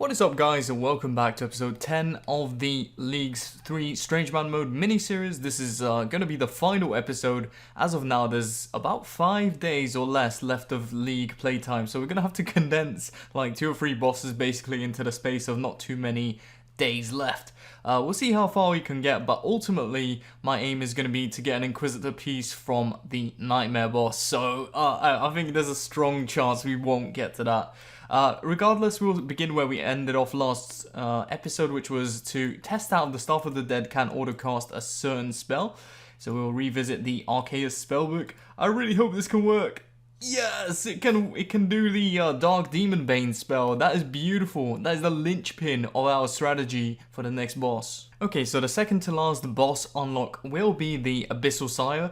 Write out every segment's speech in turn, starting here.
What is up, guys, and welcome back to episode 10 of the League's 3 Strange Man Mode mini-series. This is going to be the final episode. As of now, there's about 5 days or less left of League playtime, so we're going to have to condense like 2 or 3 bosses basically into the space of not too many days left. We'll see how far we can get, but ultimately my aim is going to be to get an Inquisitor piece from the Nightmare boss, so I think there's a strong chance we won't get to that. Regardless, we'll begin where we ended off last episode, which was to test out if the Staff of the Dead can autocast a certain spell. So we'll revisit the Arceus spellbook. I really hope this can work. Yes, it can do the Dark Demon Bane spell. That is beautiful. That is the linchpin of our strategy for the next boss. Okay, so the second to last boss unlock will be the Abyssal Sire.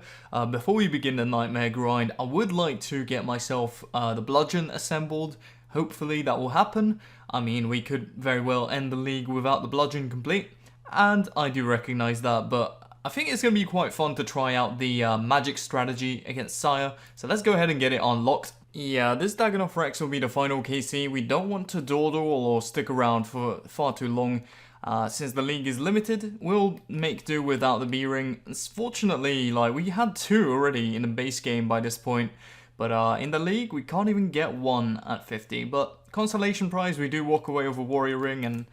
Before we begin the Nightmare grind, I would like to get myself the Bludgeon assembled. Hopefully that will happen. I mean, we could very well end the league without the Bludgeon complete, and I do recognize that, but I think it's going to be quite fun to try out the magic strategy against Sire, so let's go ahead and get it unlocked. Yeah, this Dagannoth Rex will be the final KC. We don't want to dawdle or stick around for far too long. Since the league is limited, we'll make do without the B-Ring. Fortunately, we had 2 already in the base game by this point. But in the league, we can't even get 1 at 50. But consolation prize, we do walk away with a warrior ring, and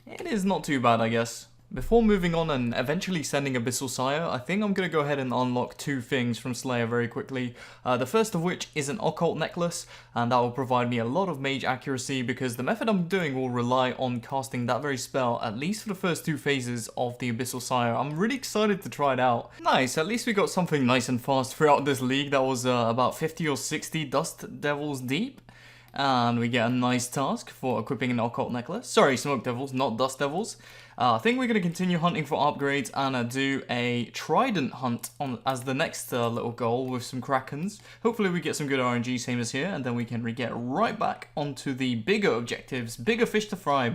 it is not too bad, I guess. Before moving on and eventually sending Abyssal Sire, I think I'm going to go ahead and unlock 2 things from Slayer very quickly. The first of which is an occult necklace, and that will provide me a lot of mage accuracy because the method I'm doing will rely on casting that very spell, at least for the first 2 phases of the Abyssal Sire. I'm really excited to try it out. Nice, at least we got something nice and fast throughout this league that was about 50 or 60 Dust Devils deep. And we get a nice task for equipping an occult necklace. Sorry, Smoke Devils, not Dust Devils. I think we're going to continue hunting for upgrades and do a Trident hunt as the next little goal with some Krakens. Hopefully we get some good RNG, same as here, and then we can get right back onto the bigger objectives, bigger fish to fry.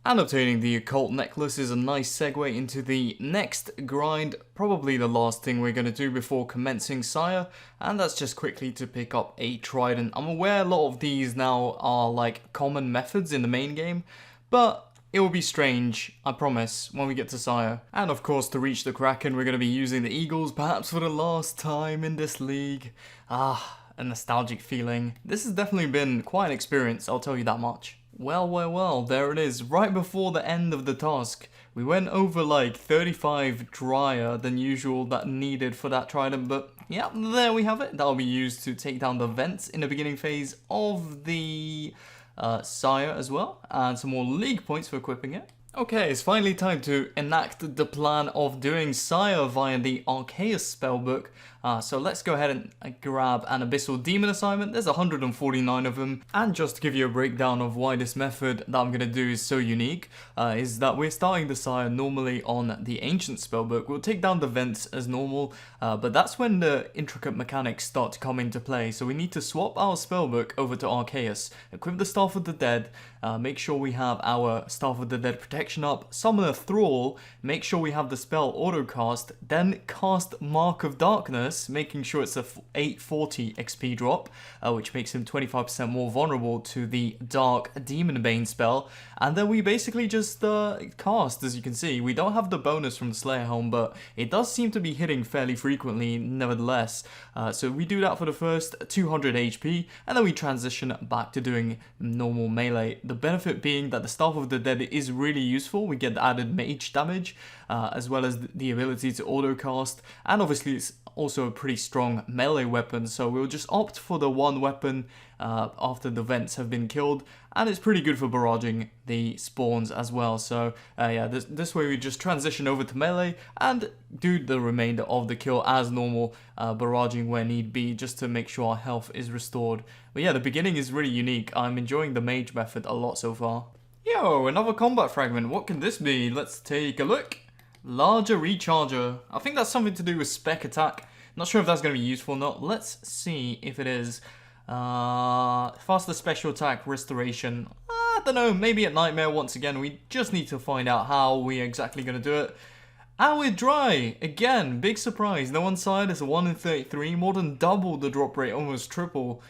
And obtaining the occult necklace is a nice segue into the next grind, probably the last thing we're going to do before commencing Sire, and that's just quickly to pick up a Trident. I'm aware a lot of these now are like common methods in the main game, but it will be strange, I promise, when we get to Sire. And of course, to reach the Kraken, we're going to be using the Eagles, perhaps for the last time in this league. Ah, a nostalgic feeling. This has definitely been quite an experience, I'll tell you that much. Well, there it is, right before the end of the task. We went over like 35 drier than usual that needed for that Trident, but yeah, there we have it. That'll be used to take down the vents in the beginning phase of the Sire as well, and some more league points for equipping it. Okay, it's finally time to enact the plan of doing Sire via the Arceus spellbook. So let's go ahead and grab an Abyssal Demon assignment. There's 149 of them. And just to give you a breakdown of why this method that I'm going to do is so unique, is that we're starting the Sire normally on the Ancient spellbook. We'll take down the vents as normal, but that's when the intricate mechanics start to come into play. So we need to swap our spellbook over to Arceus, equip the Staff of the Dead, make sure we have our Staff of the Dead protection up, summon a Thrall, make sure we have the spell autocast, then cast Mark of Darkness, making sure it's a 840 XP drop, which makes him 25% more vulnerable to the Dark Demon Bane spell, and then we basically just cast. As you can see, we don't have the bonus from the Slayer Helm, but it does seem to be hitting fairly frequently nevertheless. So we do that for the first 200 HP, and then we transition back to doing normal melee. The benefit being that the Staff of the Dead is really useful. We get the added mage damage, as well as the ability to autocast, and obviously it's also a pretty strong melee weapon, so we'll just opt for the one weapon after the vents have been killed, and it's pretty good for barraging the spawns as well. So yeah, this way we just transition over to melee and do the remainder of the kill as normal, barraging where need be, just to make sure our health is restored. But yeah, the beginning is really unique. I'm enjoying the mage method a lot so far. Yo, another combat fragment. What can this be? Let's take a look. Larger recharger. I think that's something to do with spec attack. Not sure if that's going to be useful or not. Let's see if it is. Faster special attack restoration. I don't know, maybe at Nightmare once again. We just need to find out how we're exactly going to do it. And we're dry. Again, big surprise. No one side is a 1 in 33. More than double the drop rate, almost triple.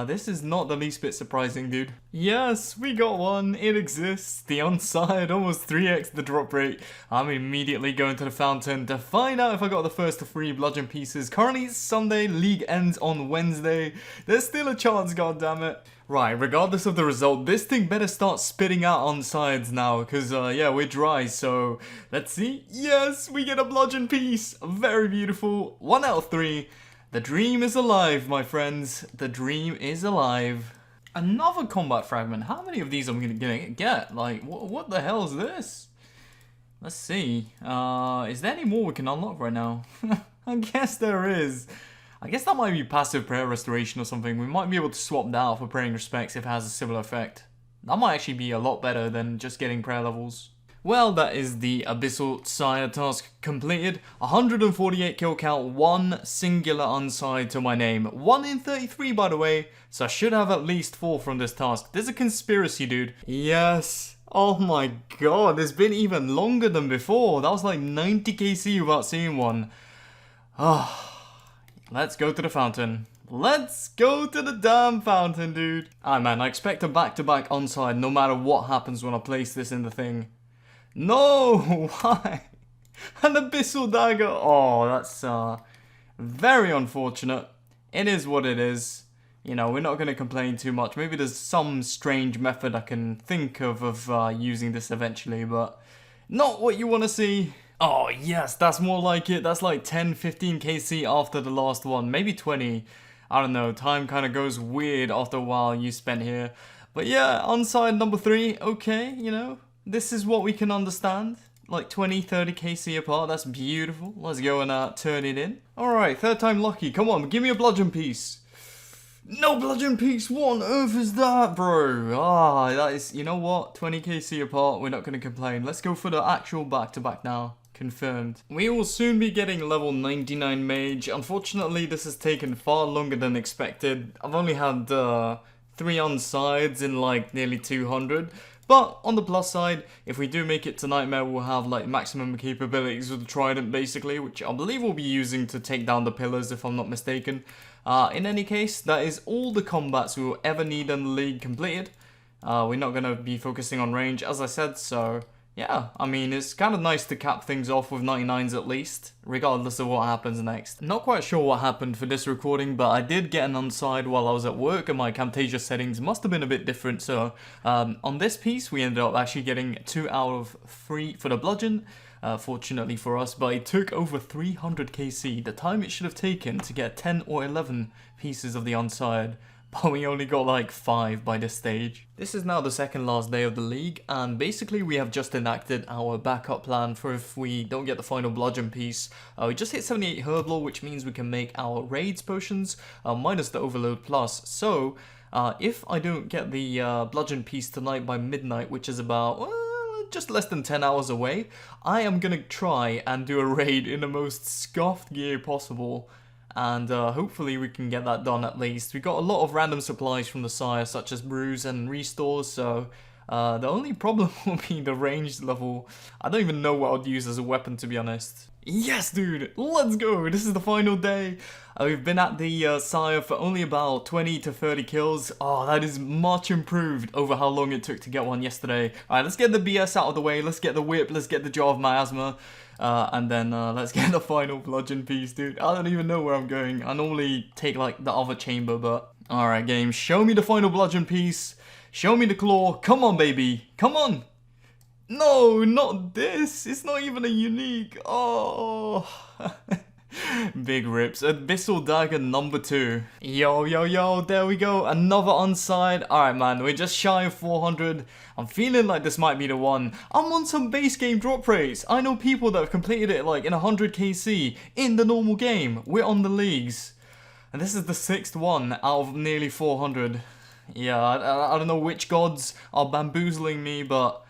This is not the least bit surprising, dude. Yes, we got one. It exists. The onside, almost 3x the drop rate. I'm immediately going to the fountain to find out if I got the first of 3 bludgeon pieces. Currently it's Sunday, league ends on Wednesday. There's still a chance, goddammit. Right, regardless of the result, this thing better start spitting out onsides now, because, yeah, we're dry, so let's see. Yes, we get a bludgeon piece. Very beautiful. 1 out of 3. The dream is alive, my friends. The dream is alive. Another combat fragment. How many of these am I gonna get? Like, what the hell is this? Let's see. Is there any more we can unlock right now? I guess there is. I guess that might be passive prayer restoration or something. We might be able to swap that out for praying respects if it has a similar effect. That might actually be a lot better than just getting prayer levels. Well, that is the Abyssal Sire task completed. 148 kill count, 1 singular unside to my name. 1 in 33, by the way, so I should have at least 4 from this task. There's a conspiracy, dude. Yes. Oh my god, it's been even longer than before. That was like 90 KC without seeing one. Let's go to the fountain. Let's go to the damn fountain, dude. Alright, man, I expect a back-to-back onside no matter what happens when I place this in the thing. No! Why? An Abyssal Dagger! Oh, that's very unfortunate. It is what it is. You know, we're not going to complain too much. Maybe there's some strange method I can think of using this eventually, but not what you want to see. Oh, yes, that's more like it. That's like 10, 15 KC after the last one. Maybe 20. I don't know. Time kind of goes weird after a while you spent here. But yeah, onside number 3. Okay, you know. This is what we can understand. Like 20, 30 KC apart. That's beautiful. Let's go and turn it in. Alright, 3rd time lucky. Come on, give me a bludgeon piece. No bludgeon piece. What on earth is that, bro? That is, you know what? 20 KC apart. We're not going to complain. Let's go for the actual back-to-back now. Confirmed. We will soon be getting level 99 mage. Unfortunately, this has taken far longer than expected. I've only had 3 onsides in like nearly 200. But on the plus side, if we do make it to Nightmare, we'll have like maximum capabilities with the Trident basically, which I believe we'll be using to take down the pillars if I'm not mistaken. In any case, that is all the combats we will ever need in the league completed. We're not going to be focusing on range, as I said, so yeah, I mean, it's kind of nice to cap things off with 99s at least, regardless of what happens next. Not quite sure what happened for this recording, but I did get an onside while I was at work, and my Camtasia settings must have been a bit different, so on this piece, we ended up actually getting 2 out of 3 for the bludgeon, fortunately for us, but it took over 300 KC, the time it should have taken to get 10 or 11 pieces of the onside. But we only got like 5 by this stage. This is now the 2nd last day of the league, and basically we have just enacted our backup plan for if we don't get the final bludgeon piece. We just hit 78 Herblore, which means we can make our raids potions, minus the overload plus. So, if I don't get the bludgeon piece tonight by midnight, which is about just less than 10 hours away, I am gonna try and do a raid in the most scuffed gear possible. And hopefully we can get that done at least. We got a lot of random supplies from the Sire, such as brews and restores, so the only problem will be the ranged level. I don't even know what I'd use as a weapon, to be honest. Yes, dude! Let's go! This is the final day. We've been at the Sire for only about 20 to 30 kills. Oh, that is much improved over how long it took to get one yesterday. Alright, let's get the BS out of the way. Let's get the whip. Let's get the Jar of Miasma. And then let's get the final bludgeon piece, dude. I don't even know where I'm going. I normally take like the other chamber, but alright, game, show me the final bludgeon piece. Show me the claw. Come on, baby. Come on. No, not this. It's not even a unique. Oh. Big rips. Abyssal Dagger number 2. Yo, yo, yo, there we go. Another onside. Alright, man, we're just shy of 400. I'm feeling like this might be the one. I'm on some base game drop rates. I know people that have completed it like in 100 KC in the normal game. We're on the leagues. And this is the 6th one out of nearly 400. Yeah, I don't know which gods are bamboozling me, but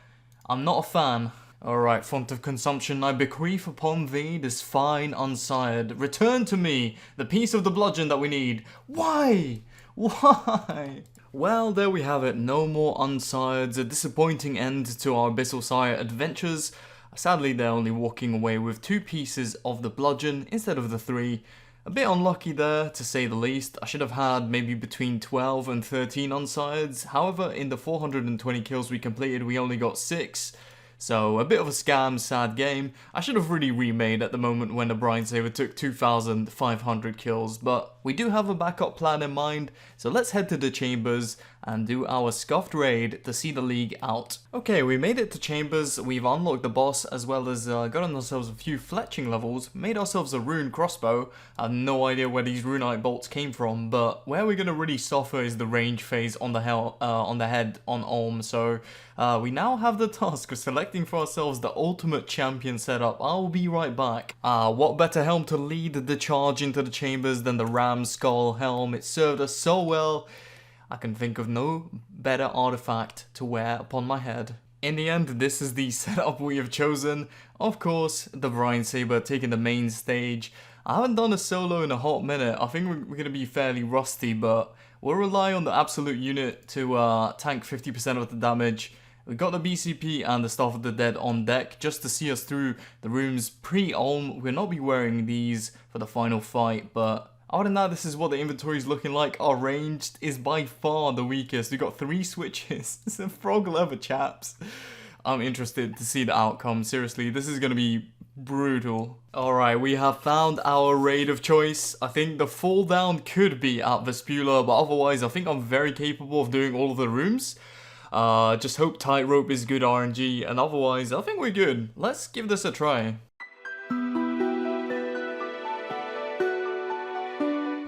I'm not a fan. Alright, font of consumption, I bequeath upon thee this fine unsired. Return to me the piece of the bludgeon that we need. Why? Why? Well, there we have it. No more unsireds. A disappointing end to our Abyssal Sire adventures. Sadly, they're only walking away with 2 pieces of the bludgeon instead of the 3. A bit unlucky there, to say the least. I should have had maybe between 12 and 13 on sides. However, in the 420 kills we completed, we only got 6. So, a bit of a scam, sad game. I should have really remade at the moment when the Brine Saber took 2,500 kills, but we do have a backup plan in mind, so let's head to the chambers and do our scuffed raid to see the league out. Okay, we made it to chambers, we've unlocked the boss as well as gotten ourselves a few fletching levels, made ourselves a rune crossbow. I have no idea where these runite bolts came from, but where we're gonna really suffer is the range phase on the head on Ulm, so we now have the task of selecting for ourselves the ultimate champion setup. I'll be right back. What better helm to lead the charge into the chambers than the Ram Skull helm? It served us so well. I can think of no better artifact to wear upon my head. In the end, this is the setup we have chosen. Of course, the Brine Saber taking the main stage. I haven't done a solo in a hot minute. I think we're going to be fairly rusty, but we'll rely on the absolute unit to tank 50% of the damage. We got the BCP and the Staff of the Dead on deck just to see us through the rooms pre-Ulm. We'll not be wearing these for the final fight, but other than that, this is what the inventory is looking like. Our ranged is by far the weakest. We got 3 switches. It's a frog leather, chaps. I'm interested to see the outcome. Seriously, this is going to be brutal. Alright, we have found our raid of choice. I think the fall down could be at Vespula, but otherwise I think I'm very capable of doing all of the rooms. Just hope tightrope is good RNG, and otherwise I think we're good. Let's give this a try.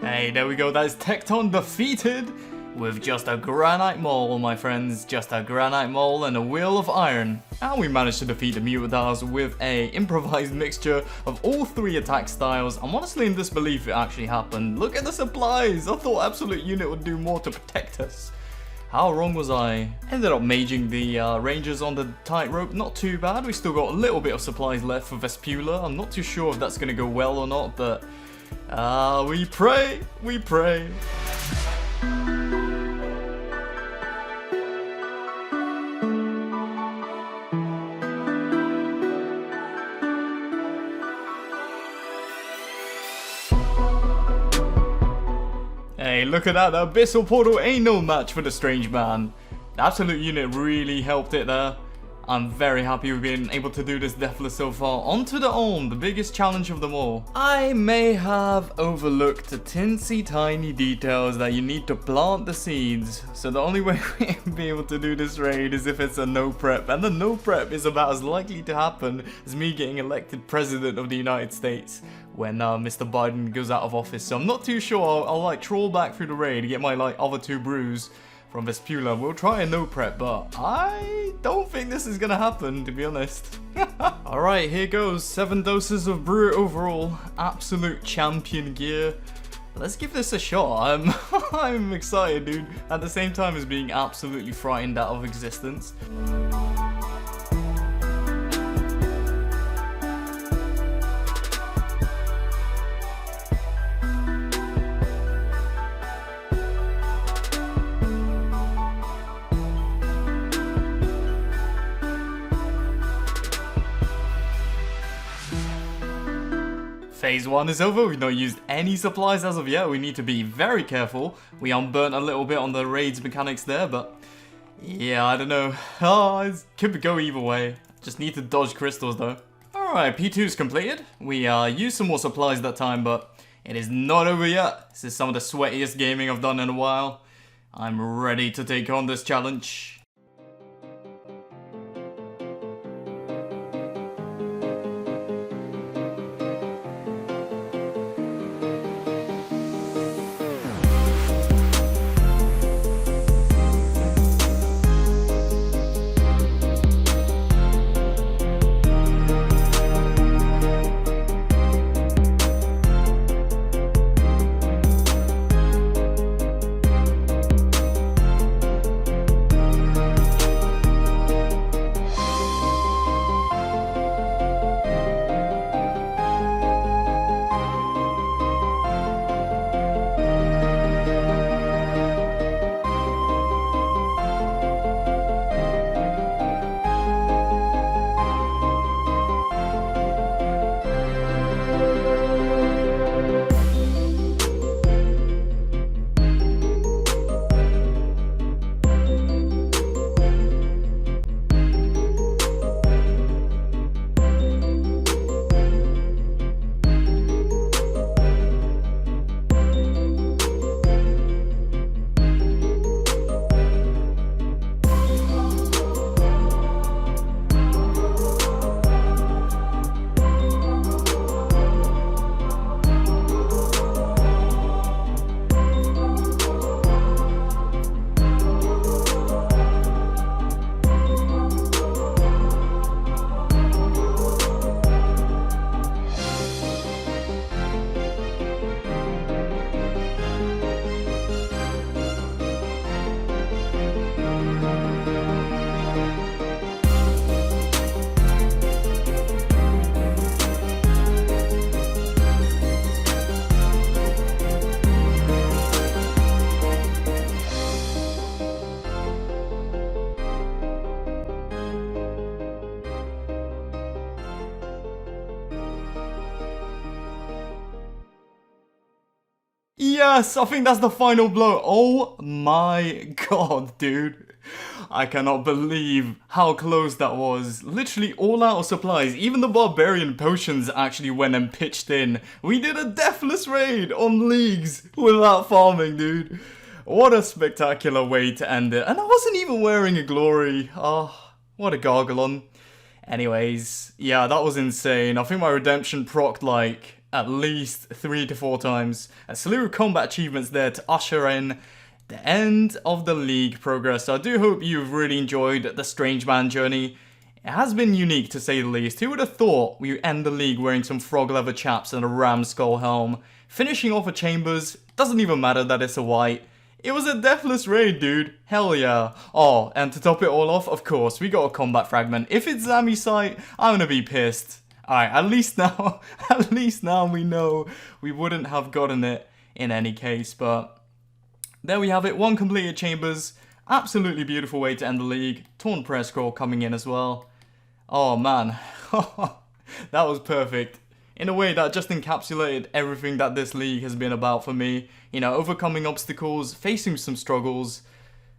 Hey, there we go, that is Tecton defeated with just a granite mole, my friends. Just a granite mole and a wheel of iron. And we managed to defeat the Mutadars with a improvised mixture of all 3 attack styles. I'm honestly in disbelief it actually happened. Look at the supplies! I thought Absolute Unit would do more to protect us. How wrong was I? Ended up maging the Rangers on the tightrope. Not too bad. We still got a little bit of supplies left for Vespula. I'm not too sure if that's going to go well or not, but we pray, we pray. Hey, look at that, the Abyssal Portal ain't no match for the Strange Man. The Absolute Unit really helped it there. I'm very happy we've been able to do this deathless so far. On to the Ulm, the biggest challenge of them all. I may have overlooked the tinsy tiny details that you need to plant the seeds. So the only way we'll be able to do this raid is if it's a no prep. And the no prep is about as likely to happen as me getting elected president of the United States when Mr. Biden goes out of office. So I'm not too sure. I'll like troll back through the raid to get my like other 2 brews from Vespula. We'll try a no prep, but I don't think this is gonna happen, to be honest. Alright, here goes. 7 doses of brew overall. Absolute champion gear. Let's give this a shot. I'm excited, dude. At the same time as being absolutely frightened out of existence. Phase 1 is over, we've not used any supplies as of yet. We need to be very careful. We unburnt a little bit on the raids mechanics there, but yeah, I don't know. It could go either way. Just need to dodge crystals though. Alright, P2 is completed. We used some more supplies that time, but it is not over yet. This is some of the sweatiest gaming I've done in a while. I'm ready to take on this challenge. Yes, I think that's the final blow. Oh my god, dude. I cannot believe how close that was. Literally all out of supplies. Even the barbarian potions actually went and pitched in. We did a deathless raid on leagues without farming, dude. What a spectacular way to end it. And I wasn't even wearing a glory. Oh, what a gargalon. Anyways, yeah, that was insane. I think my redemption procced like at least 3 to 4 times. A slew of combat achievements there to usher in the end of the league progress. So I do hope you've really enjoyed the Strange Man journey. It has been unique to say the least. Who would have thought we would end the league wearing some frog leather chaps and a ram skull helm? Finishing off a chambers, doesn't even matter that it's a white. It was a deathless raid, dude. Hell yeah. Oh, and to top it all off, of course, we got a combat fragment. If it's Zami's site, I'm gonna be pissed. Alright, at least now we know we wouldn't have gotten it in any case, but there we have it, 1 completed chambers. Absolutely beautiful way to end the league. Torn prayer scroll coming in as well. Oh man, that was perfect. In a way that just encapsulated everything that this league has been about for me. You know, overcoming obstacles, facing some struggles.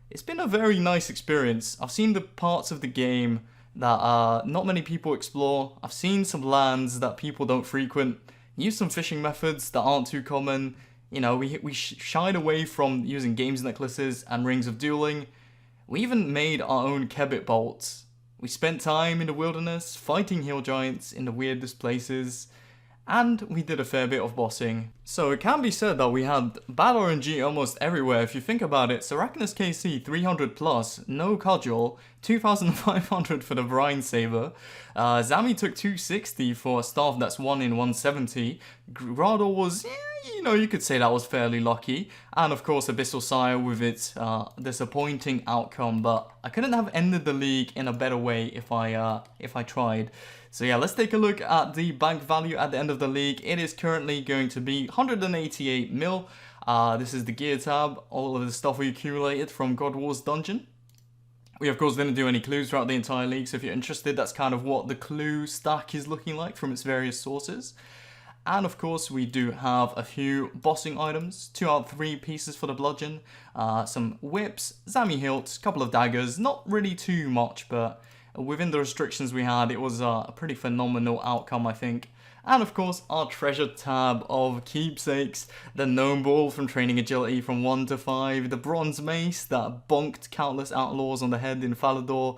It's been a very nice experience. I've seen the parts of the game that not many people explore. I've seen some lands that people don't frequent. Used some fishing methods that aren't too common. You know, we shied away from using games necklaces and rings of dueling. We even made our own Kebbit bolts. We spent time in the wilderness, fighting hill giants in the weirdest places, and we did a fair bit of bossing. So it can be said that we had bad RNG almost everywhere. If you think about it, Sarachnis KC 300 plus, no cudgel, 2,500 for the Brine Saber. Zami took 260 for a staff that's 1 in 170. Grado was, you know, you could say that was fairly lucky. And of course Abyssal Sire with its disappointing outcome, but I couldn't have ended the league in a better way if I tried. So yeah, let's take a look at the bank value at the end of the league. It is currently going to be 188 mil. This is the gear tab, all of the stuff we accumulated from God Wars Dungeon. We of course didn't do any clues throughout the entire league, so if you're interested, that's kind of what the clue stack is looking like from its various sources. And of course we do have a few bossing items, 2 out of 3 pieces for the bludgeon, some whips, Zami hilts, couple of daggers, not really too much, but within the restrictions we had, it was a pretty phenomenal outcome, I think. And of course, our treasure tab of keepsakes, the gnome ball from training agility from 1 to 5, the bronze mace that bonked countless outlaws on the head in Falador,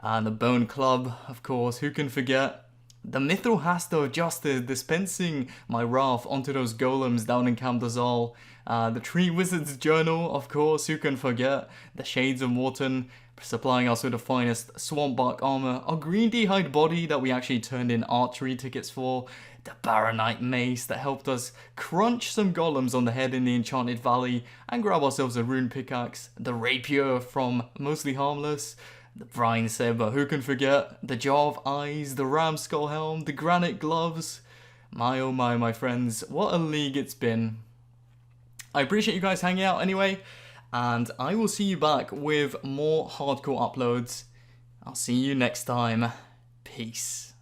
and the bone club, of course, who can forget? The mithril hasta of justice dispensing my wrath onto those golems down in Camp Dazal. The tree wizard's journal, of course, who can forget? The shades of Morton supplying us with the finest swamp bark armor, our green d'hide body that we actually turned in archery tickets for, the Baronite mace that helped us crunch some golems on the head in the Enchanted Valley and grab ourselves a rune pickaxe, the rapier from Mostly Harmless, the Brine Saber, who can forget? The Jar of Eyes, the Ram Skull Helm, the Granite Gloves. My oh my friends, what a league it's been. I appreciate you guys hanging out anyway, and I will see you back with more hardcore uploads. I'll see you next time. Peace.